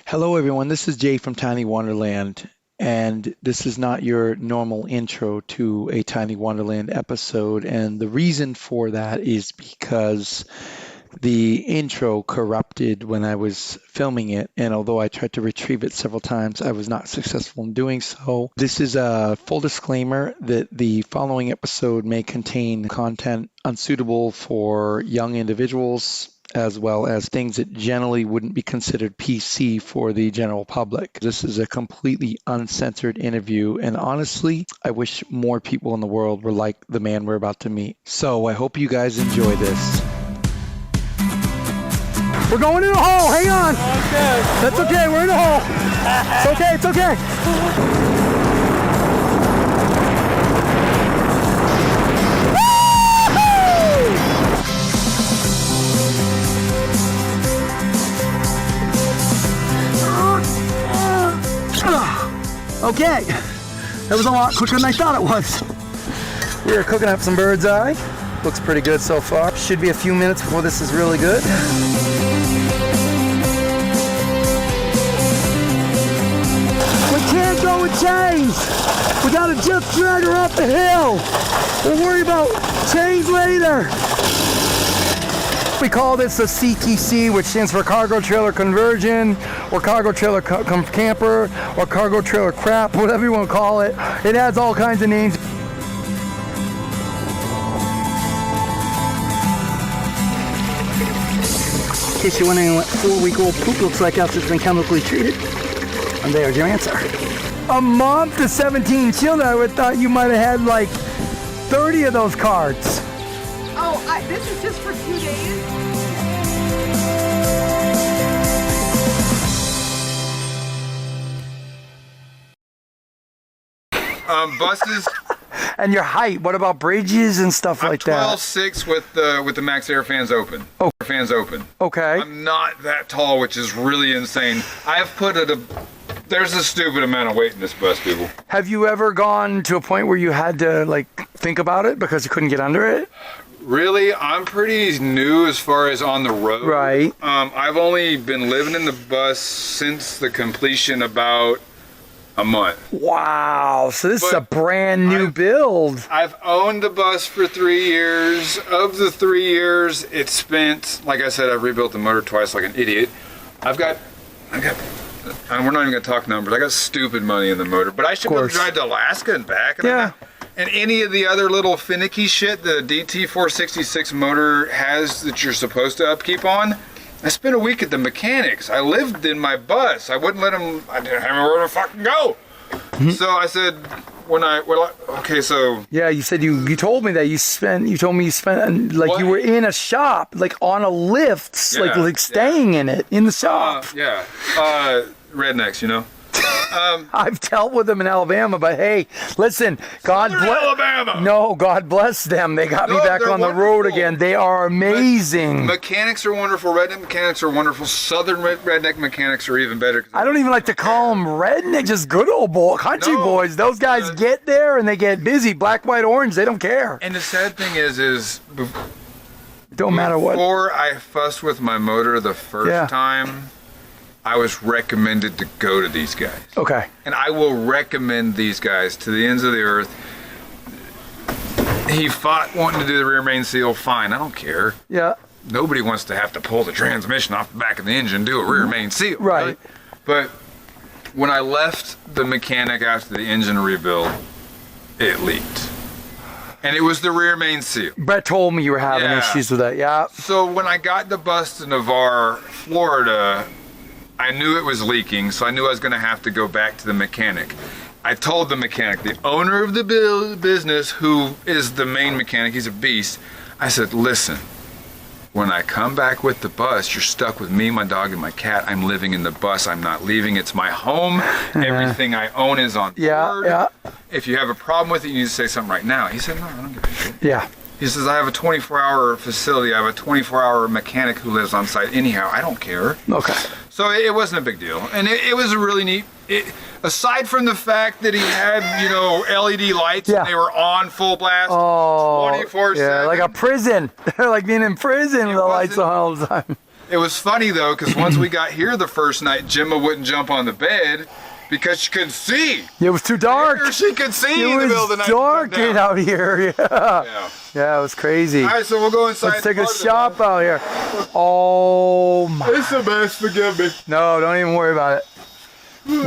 Hello, everyone. This is Jay from Tiny Wonderland, and this is not your normal intro to a Tiny Wonderland episode. And the reason for that is because the intro corrupted when I was filming it, and although I tried to retrieve it several times, I was not successful in doing so. This is a full disclaimer that the following episode may contain content unsuitable for young individuals, as well as things that generally wouldn't be considered PC for the general public. This is a completely uncensored interview, and honestly, I wish more people in the world were like the man we're about to meet. So I hope you guys enjoy this. We're going in a hole, hang on! Okay. That's okay, we're in a hole! It's okay, it's okay! Okay, that was a lot quicker than I thought it was. We are cooking up some bird's eye. Looks pretty good so far. Should be a few minutes before this is really good. We can't go with chains. We gotta just drag her up the hill. We'll worry about chains later. We call this a CTC, which stands for Cargo Trailer Conversion, or Cargo Trailer Camper, or Cargo Trailer Crap, whatever you want to call it. It has all kinds of names. In case you're wondering what 4-week-old poop looks like after it's been chemically treated, and there's your answer. A month to 17 children, I would thought you might have had like 30 of those cards. Oh, this is just for 2 days? Buses. And your height, what about bridges and stuff like that? I'm 12'6" with the max air fans open. Oh. Air fans open. Okay. I'm not that tall, which is really insane. I have put there's a stupid amount of weight in this bus, people. Have you ever gone to a point where you had to like think about it because you couldn't get under it? Really, I'm pretty new as far as on the road. Right. I've only been living in the bus since the completion about a month. Wow, so this is a brand new build. I've owned the bus for 3 years. Of the 3 years, it's spent, like I said, I've rebuilt the motor twice like an idiot. I've got, and we're not even gonna talk numbers. I got stupid money in the motor, but I should be able to drive to Alaska and back. And any of the other little finicky shit the DT466 motor has that you're supposed to upkeep on, I spent a week at the mechanics. I lived in my bus. I wouldn't let them, I didn't have anywhere to fucking go. So I said, okay, so. Yeah, you said you told me that you told me you spent, like what? You were in a shop, like on a lift, like staying in it, in the shop. Rednecks, you know. I've dealt with them in Alabama, but hey, listen, God bless them. They got me back on the road again. They are amazing. Mechanics are wonderful. Redneck mechanics are wonderful. Southern redneck mechanics are even better. I don't even like to call them redneck, just good old country boys. Those guys get there and they get busy. Black, white, orange, they don't care. And the sad thing is don't matter what. Before I fussed with my motor the first time, I was recommended to go to these guys. Okay. And I will recommend these guys to the ends of the earth. He fought wanting to do the rear main seal. Fine, I don't care. Yeah. Nobody wants to have to pull the transmission off the back of the engine and do a rear main seal. Right. But when I left the mechanic after the engine rebuild, it leaked. And it was the rear main seal. Brett told me you were having issues with that. Yeah. So when I got the bus to Navarre, Florida, I knew it was leaking, so I knew I was going to have to go back to the mechanic. I told the mechanic, the owner of the business, who is the main mechanic, he's a beast, I said, listen, when I come back with the bus, you're stuck with me, my dog, and my cat. I'm living in the bus. I'm not leaving. It's my home. Everything I own is on board. Yeah. If you have a problem with it, you need to say something right now. He said, no, I don't give a shit. Yeah. He says, I have a 24-hour facility. I have a 24-hour mechanic who lives on site. Anyhow, I don't care. Okay. So it wasn't a big deal. And it was a really neat, aside from the fact that he had, LED lights and they were on full blast 24/7. Yeah, like a prison. Like being in prison with the lights on all the time. It was funny though, because once we got here the first night, Gemma wouldn't jump on the bed because she couldn't see. It was too dark. She could see It in the middle of the was night. dark out here. Yeah. Yeah. Yeah, it was crazy. All right, so we'll go inside. Let's take a part of the shop house. out here. Oh my. It's a mess, forgive me. No, don't even worry about it.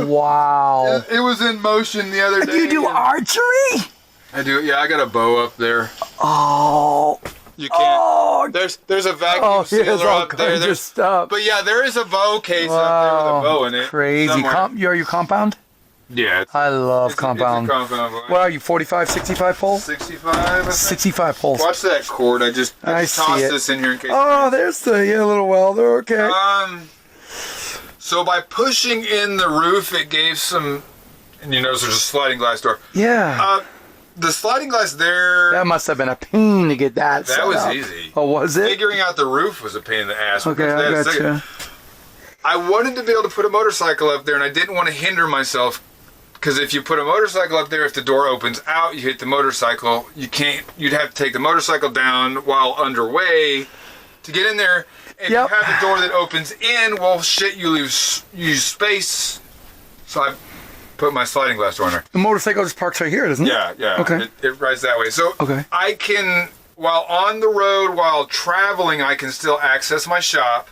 Wow. It was in motion the other day. You do and- archery? I do, yeah, I got a bow up there. Oh. You can't. Oh. There's a vacuum Oh, sealer there's all up there. kinds of stuff. But yeah, there is a bow case up there with a bow in it. Crazy. somewhere. Are you compound? Yeah. I love It's a compound. compound. What are you, 45, 65 pole? 65, I think. 65 poles. Watch that cord. I just I see tossed it. this in here in case. Oh, there's the little welder. Okay. So by pushing in the roof, it gave some, and you notice there's a sliding glass door. Yeah. The sliding glass there, That must have been a pain to get that. that set was up. easy. Oh, was it? Figuring out the roof was a pain in the ass. Okay, because I that's got the- you. I wanted to be able to put a motorcycle up there, and I didn't want to hinder myself. Because if you put a motorcycle up there, if the door opens out, you hit the motorcycle. You can't. You'd have to take the motorcycle down while underway to get in there. And Yep. you have the door that opens in. Well, shit, you lose space. So I put my sliding glass door in there. The motorcycle just parks right here, doesn't it? Yeah. Okay. It rides that way. So Okay. I can, while on the road, while traveling, I can still access my shop.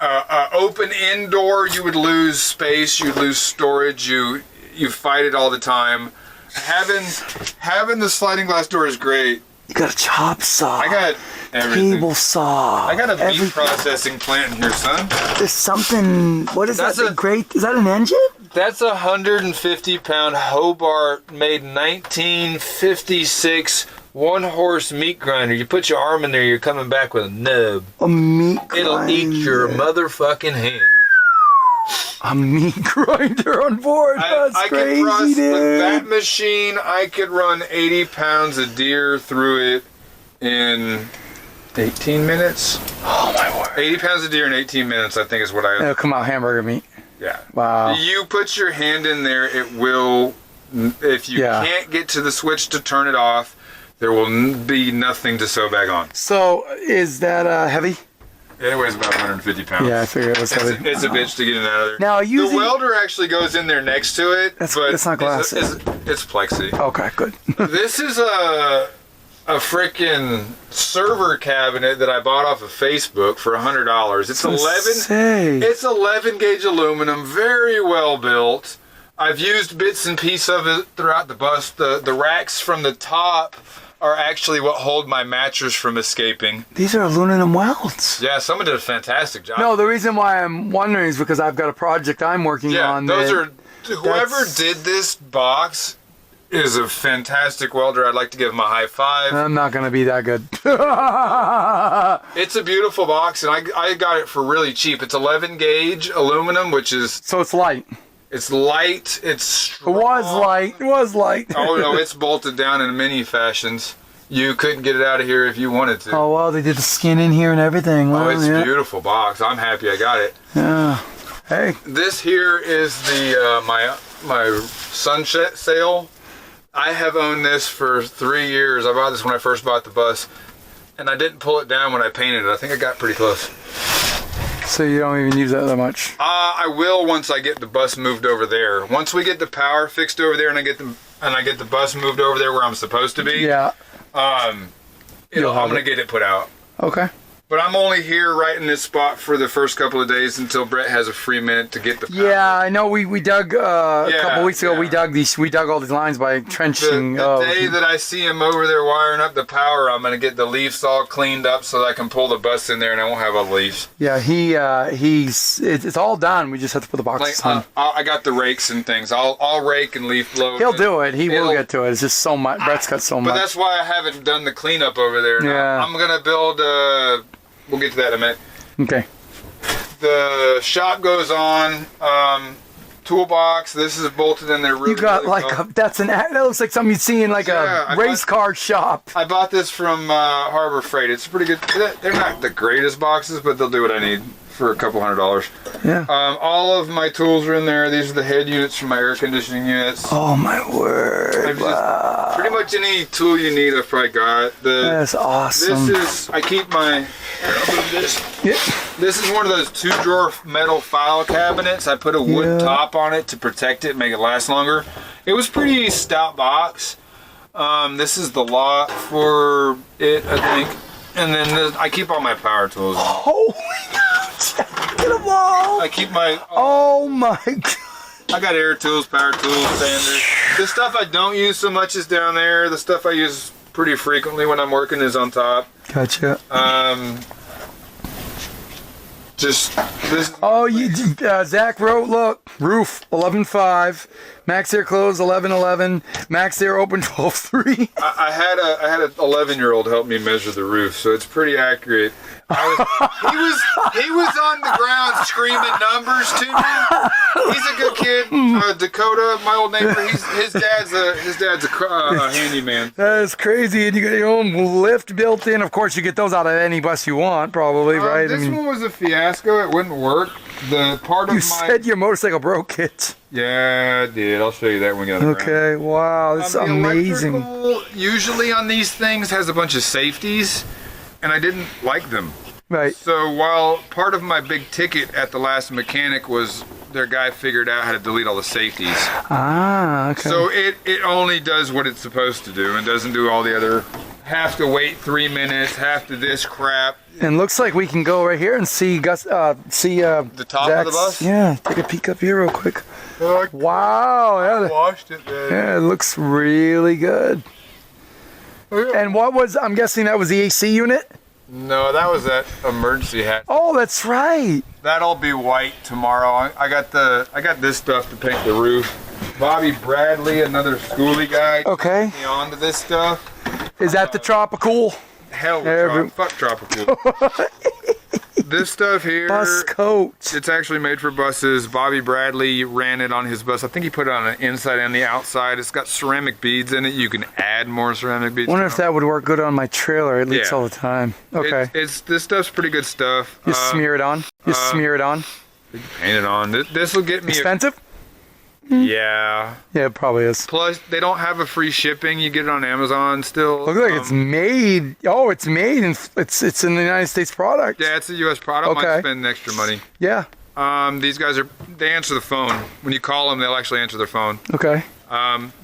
Open indoor, you would lose space. You'd lose storage. You fight it all the time. Having the sliding glass door is great. You got a chop saw. I got everything. Table saw. I got a meat everything. processing plant in here, son. There's something. What is That's that? a- Great. Is that an engine? That's a 150-pound Hobart made 1956 one-horse meat grinder. You put your arm in there, you're coming back with a nub. A meat grinder. It'll eat your motherfucking hand. A meat grinder on board. That's I crazy, could run dude. with that machine. I could run 80 pounds of deer through it in 18 minutes. Oh my word. 80 pounds of deer in 18 minutes, I think is what I. It'll come out hamburger meat. Yeah. Wow. You put your hand in there, it will. If you Yeah. can't get to the switch to turn it off, there will be nothing to sew back on. So is that heavy? It weighs about 150 pounds. Yeah, I figured it was heavy. It's a bitch to get it out of there. Now, the using- welder actually goes in there next to it. That's but not glass. It's plexi. Okay, good. This is a freaking server cabinet that I bought off of Facebook for $100. It's 11. Say. It's 11 gauge aluminum, very well built. I've used bits and pieces of it throughout the bus. The racks from the top are actually what hold my mattress from escaping. These are aluminum welds. Yeah, someone did a fantastic job. No, the reason why I'm wondering is because I've got a project I'm working yeah, on. those that- are. Whoever that's- did this box is a fantastic welder. I'd like to give him a high five. I'm not going to be that good. It's a beautiful box, and I got it for really cheap. It's 11 gauge aluminum, which is So it's light. it's light. It's It strong. was light. It was light. Oh no, it's bolted down in many fashions. You couldn't get it out of here if you wanted to. Oh, well, they did the skin in here and everything. Well, Oh, it's yeah. a beautiful box. I'm happy I got it. Yeah. Hey. This here is the my sunset sail. I have owned this for 3 years. I bought this when I first bought the bus, and I didn't pull it down when I painted it. I think I got pretty close. So you don't even use that much. I will once I get the bus moved over there. Once we get the power fixed over there, and I get the bus moved over there where I'm supposed to be. Yeah. I'm You'll have gonna it. get it put out. Okay. But I'm only here right in this spot for the first couple of days until Brett has a free minute to get the power. Yeah, I know. We dug a Yeah, couple weeks ago. yeah. We dug all these lines by trenching. The day that I see him over there wiring up the power, I'm gonna get the leaves all cleaned up so that I can pull the bus in there and I won't have all the leaves. Yeah, it's all done. We just have to put the boxes on. I got the rakes and things. I'll rake and leaf blow. He'll do it. He will It'll- get to it. It's just so much. Brett's got so But much. that's why I haven't done the cleanup over there. Now. Yeah. I'm gonna build. We'll get to that in a minute. Okay. The shop goes on. Toolbox. This is bolted in there really. You got really like well. that looks like something you'd see in like Yeah, I a race got- car shop. I bought this from Harbor Freight. It's pretty good. They're not the greatest boxes, but they'll do what I need. for a couple $100. Yeah. All of my tools are in there. These are the head units for my air conditioning units. Oh my word! Wow. Pretty much any tool you need, I've probably got. That's awesome. This is, I keep my, I'll move this. Yeah. This is one of those 2-drawer metal file cabinets. I put a wood top on it to protect it, make it last longer. It was pretty stout box. This is the lock for it, I think. And then I keep all my power tools. Holy God! Get them all! I keep my... Oh my God! I got air tools, power tools, sanders. The stuff I don't use so much is down there. The stuff I use pretty frequently when I'm working is on top. Gotcha. Just this. Oh, Zach wrote, look, roof 11.5, max air closed 11.11, max air open 12.3. I had an 11-year-old help me measure the roof, so it's pretty accurate. He was on the ground screaming numbers to me. He's a good kid. Dakota, my old neighbor, his dad's a handyman. That is crazy, and you got your own lift built in. Of course, you get those out of any bus you want, probably, right? This one was a fiasco. It wouldn't work. The part of you said your motorcycle broke, kids. Yeah, I did. I'll show you that when we get on the ground. Okay, wow, this is amazing. Electrical usually on these things has a bunch of safeties, and I didn't like them. Right. So while part of my big ticket at the last mechanic was their guy figured out how to delete all the safeties. Ah, okay. So it only does what it's supposed to do and doesn't do all the other, have to wait 3 minutes, have to this crap. And looks like we can go right here and see Gus, the top Zach's, of the bus? Yeah, take a peek up here real quick. I Wow. washed it, man. Yeah, it looks really good. And what was, I'm guessing that was the AC unit? No, that was that emergency hat. Oh, that's right. That'll be white tomorrow. I got this stuff to paint the roof. Bobby Bradley, another Skoolie guy, Okay. put me onto this stuff. Is that the tropical? Hell, fuck tropical. This stuff here, Bus coat. it's actually made for buses. Bobby Bradley ran it on his bus. I think he put it on the inside and the outside. It's got ceramic beads in it. You can add more ceramic beads. I wonder if that would work good on my trailer. It leaks Yeah. all the time. Okay. This stuff's pretty good stuff. You smear it on. You smear it on. Paint it on. This will get me. Expensive? Yeah. Yeah, it probably is. Plus, they don't have a free shipping. You get it on Amazon still. Look like it's made. Oh, it's made and it's in the United States product. Yeah, it's a U.S. product. Okay. Might spend extra money. Yeah. These guys they answer the phone. When you call them, they'll actually answer their phone. Okay.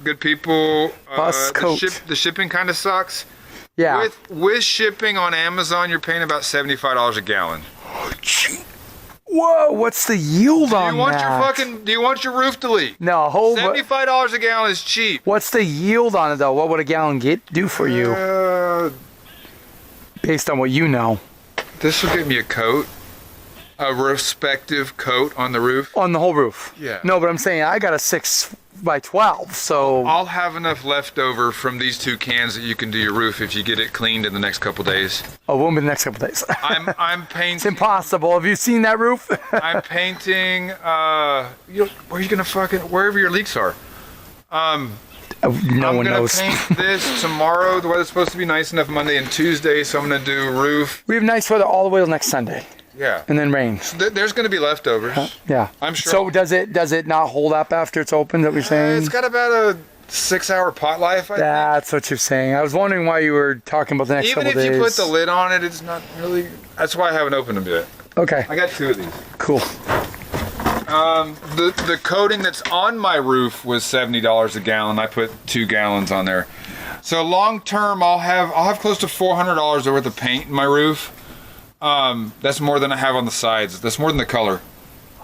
Good people. Bus coat. The shipping kind of sucks. Yeah. With shipping on Amazon, you're paying about $75 a gallon. Whoa, what's the yield on that? Do you want your roof to leak? No, $75 a gallon is cheap. What's the yield on it though? What would a gallon do for you? Based on what you know. This will get me a coat. A respective coat on the roof. On the whole roof? Yeah. No, but I'm saying I got a 6x12, so... I'll have enough left over from these 2 cans that you can do your roof if you get it cleaned in the next couple days. Oh, won't be the next couple days. I'm painting. It's impossible. Have you seen that roof? I'm painting. Where are you gonna wherever your leaks are? No one knows. I'm gonna paint this tomorrow. The weather's supposed to be nice enough Monday and Tuesday, so I'm gonna do roof. We have nice weather all the way till next Sunday. Yeah. And then rain. So there's gonna be leftovers. Yeah. I'm sure. So does it not hold up after it's open? That we're saying? It's got about a 6-hour pot life. I think. That's what you're saying. I was wondering why you were talking about the next Even couple if days. you put the lid on it, it's not really. That's why I haven't opened them yet. Okay. I got 2 of these. Cool. The coating that's on my roof was $70 a gallon. I put 2 gallons on there. So long term, I'll have close to $400 worth of paint in my roof. That's more than I have on the sides. That's more than the color.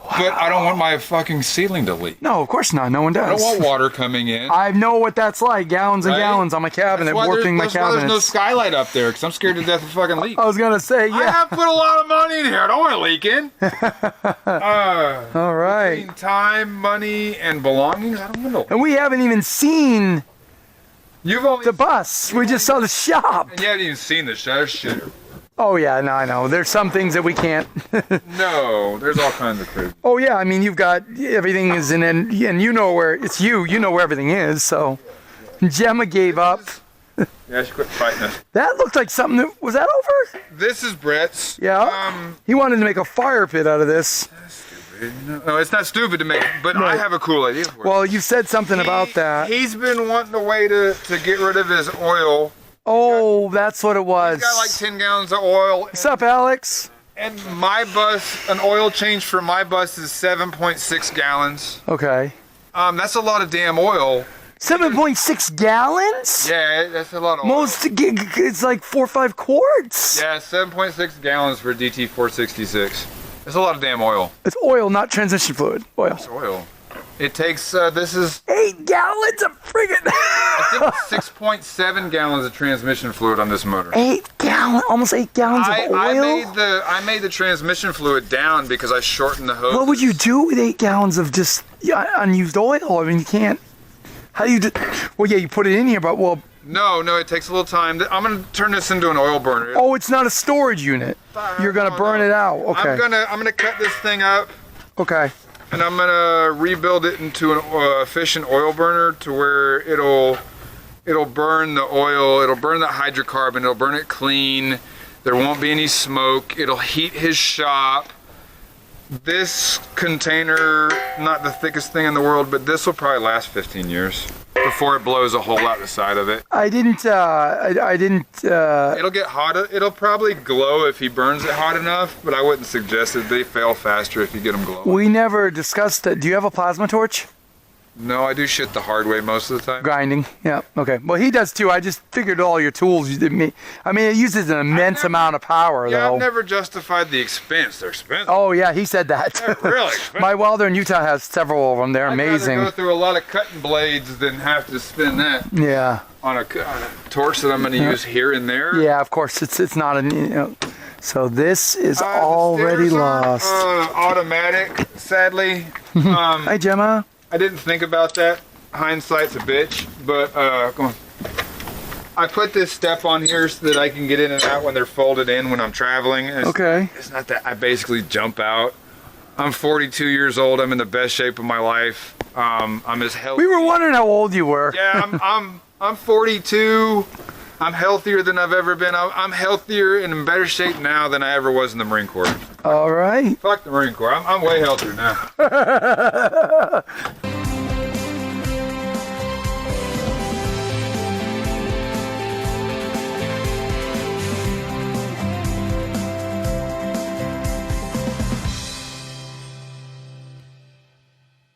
Wow. But I don't want my fucking ceiling to leak. No, of course not. No one does. I don't want water coming in. I know what that's like. Gallons and gallons on my cabinet, warping my That's why there's no cabinets. skylight up there, because I'm scared to death of fucking leak. I was gonna say, I yeah. have put a lot of money in here. I don't want it leaking. All right. Between time, money, and belongings, I don't know. And we haven't even seen You've only the bus. We just saw the shop. and you haven't even seen the show shit. Oh yeah, no, I know. There's some things that we can't. No, there's all kinds of crazy. Oh yeah, I mean you've got everything is in, and you know where it's you. You know where everything is. So Gemma gave up. Yeah, she quit fighting us. That looked like something that was that over? This is Brett's. Yeah. He wanted to make a fire pit out of this. No, it's not stupid to make, but I have a cool idea for it. Well, you said something about that. He's been wanting a way to get rid of his oil. Oh, that's what it was. He's got like 10 gallons of oil. What's up, Alex? And my bus, an oil change for my bus is 7.6 gallons. Okay. That's a lot of damn oil. 7.6 gallons? Yeah, that's a lot of oil. It's like 4 or 5 quarts. Yeah, 7.6 gallons for DT466. That's a lot of damn oil. It's oil, not transmission fluid. Oil. It's oil. It takes, this is... 8 gallons of friggin'... I think 6.7 gallons of transmission fluid on this motor. 8 gallons, almost 8 gallons of oil? I made the transmission fluid down because I shortened the hose. What would you do with 8 gallons of just unused oil? I mean, you can't... How do you do... Well, yeah, you put it in here, but well... No, it takes a little time. I'm going to turn this into an oil burner. Oh, it's not a storage unit. You're going to burn it out. Okay. I'm gonna cut this thing up. Okay. And I'm gonna rebuild it into an efficient oil burner to where it'll burn the oil, it'll burn the hydrocarbon, it'll burn it clean. There won't be any smoke. It'll heat his shop. This container, not the thickest thing in the world, but this will probably last 15 years before it blows a hole out the side of it. I didn't. It'll get hot. It'll probably glow if he burns it hot enough, but I wouldn't suggest it. They fail faster if you get them glowing. We never discussed it. Do you have a plasma torch? No, I do shit the hard way most of the time. Grinding. Yeah. Okay. Well, he does too. I just figured all your tools. I mean, it uses an immense amount of power, Yeah, though. I've never justified the expense. They're expensive. Oh yeah, he said that. They're really expensive. My welder in Utah has several of them. They're I'd amazing. rather go through a lot of cutting blades than have to spend that Yeah. on a torch that I'm going to use here and there. Yeah. Of course, it's not a. So this is The already stairs aren't, lost. automatic, sadly. Hi, Gemma. I didn't think about that. Hindsight's a bitch, but come on. I put this step on here so that I can get in and out when they're folded in when I'm traveling. Okay. It's not that I basically jump out. I'm 42 years old. I'm in the best shape of my life. I'm as healthy. We were wondering how old you were. Yeah, I'm 42. I'm healthier than I've ever been. I'm healthier and in better shape now than I ever was in the Marine Corps. All right. Fuck the Marine Corps. I'm way healthier now.